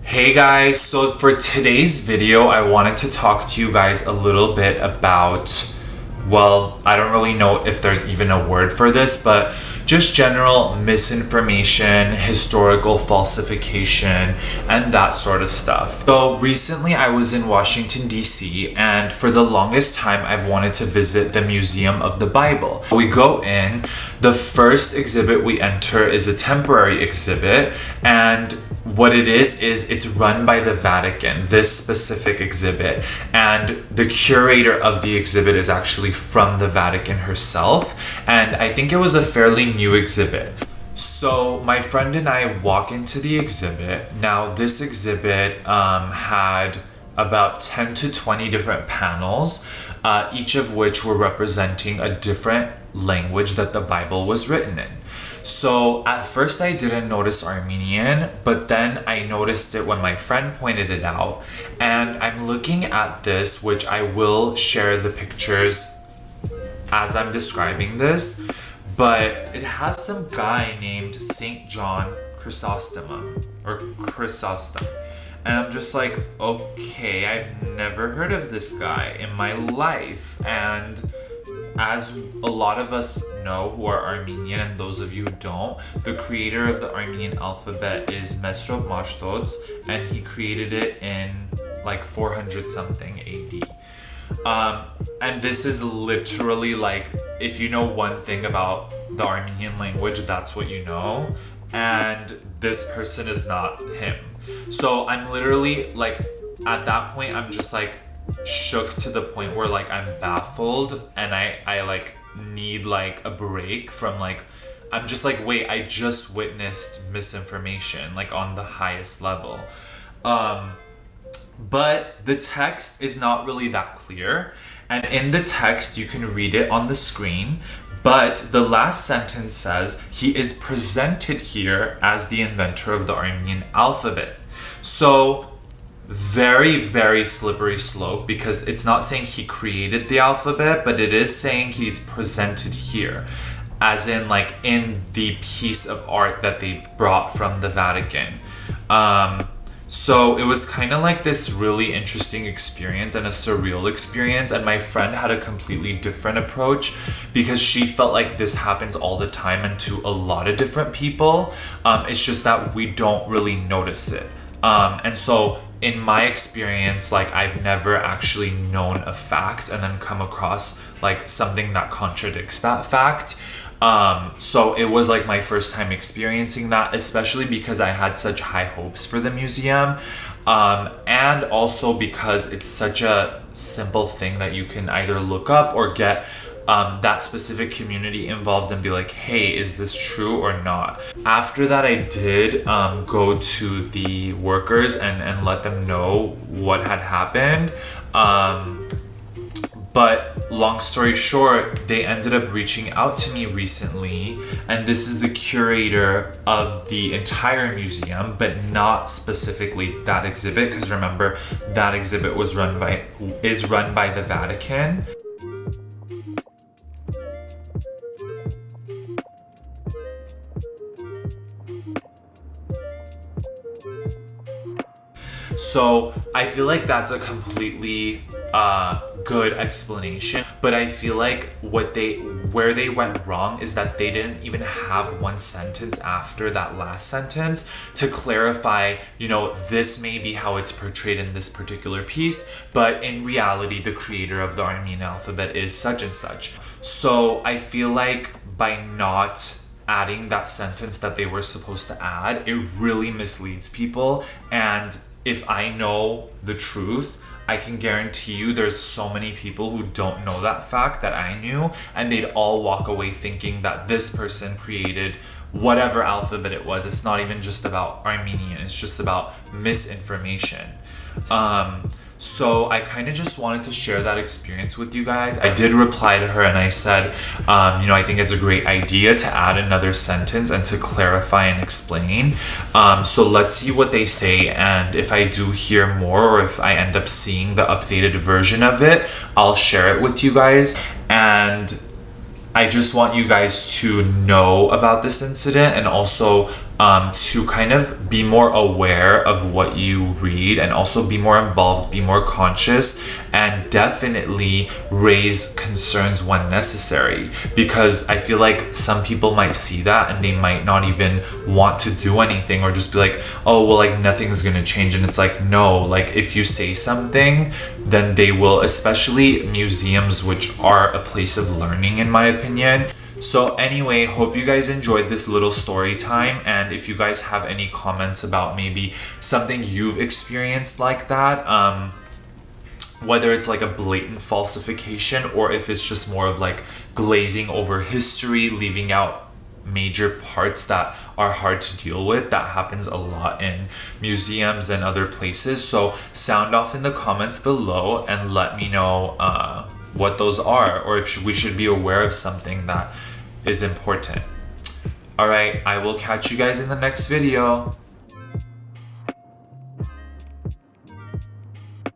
Hey guys, so for today's video, I wanted to talk to you guys a little bit about, well, I don't really know if there's even a word for this, but just general misinformation, historical falsification, and that sort of stuff. So recently I was in Washington, D.C., and for the longest time I've wanted to visit the Museum of the Bible. We go in, the first exhibit we enter is a temporary exhibit, and what it is it's run by the Vatican, this specific exhibit, and the curator of the exhibit is actually from the Vatican herself, and I think it was a fairly new exhibit. So my friend and I walk into the exhibit. Now this exhibit had about 10 to 20 different panels, each of which were representing a different language that the Bible was written in. So at first I didn't notice Armenian, but then I noticed it when my friend pointed it out. And I'm looking at this, which I will share the pictures as I'm describing this, but it has some guy named Saint John Chrysostom, or Chrysostom. And I'm just like, okay, I've never heard of this guy in my life. And as a lot of us know who are Armenian, and those of you who don't, the creator of the Armenian alphabet is Mesrop Mashtots, and he created it in like 400 something AD. And this is literally like, if you know one thing about the Armenian language, that's what you know. And this person is not him. So I'm literally like, at that point, I'm just like shook to the point where like I'm baffled, and I like need like a break from like, I'm just like, wait, I just witnessed misinformation like on the highest level. But the text is not really that clear, and in the text you can read it on the screen, but the last sentence says he is presented here as the inventor of the Armenian alphabet. So very, very slippery slope, because it's not saying he created the alphabet, but it is saying he's presented here, as in like in the piece of art that they brought from the Vatican. So it was kind of like this really interesting experience and a surreal experience, and my friend had a completely different approach because she felt like this happens all the time and to a lot of different people. It's just that we don't really notice it. And so in my experience, like I've never actually known a fact and then come across like something that contradicts that fact. So it was like my first time experiencing that, especially because I had such high hopes for the museum. And also because it's such a simple thing that you can either look up or get that specific community involved and be like, hey, is this true or not? After that, I did go to the workers and let them know what had happened. But long story short, they ended up reaching out to me recently, and this is the curator of the entire museum, but not specifically that exhibit, because remember, that exhibit is run by the Vatican. So I feel like that's a completely good explanation, but I feel like where they went wrong is that they didn't even have one sentence after that last sentence to clarify, you know, this may be how it's portrayed in this particular piece, but in reality the creator of the Armenian alphabet is such and such. So I feel like by not adding that sentence that they were supposed to add, it really misleads people. And if I know the truth, I can guarantee you there's so many people who don't know that fact that I knew, and they'd all walk away thinking that this person created whatever alphabet it was. It's not even just about Armenian, it's just about misinformation. So I kind of just wanted to share that experience with you guys. I did reply to her and I said, I think it's a great idea to add another sentence and to clarify and explain. So let's see what they say, and if I do hear more or if I end up seeing the updated version of it, I'll share it with you guys. And I just want you guys to know about this incident, and also to kind of be more aware of what you read and also be more involved, be more conscious, and definitely raise concerns when necessary. Because I feel like some people might see that and they might not even want to do anything, or just be like, oh, well, like nothing's gonna change. And it's like, no, like if you say something, then they will, especially museums, which are a place of learning in my opinion. So anyway, hope you guys enjoyed this little story time, and if you guys have any comments about maybe something you've experienced like that, whether it's like a blatant falsification or if it's just more of like glazing over history, leaving out major parts that are hard to deal with, that happens a lot in museums and other places. So sound off in the comments below and let me know what those are, or if we should be aware of something that is important. All right, I will catch you guys in the next video.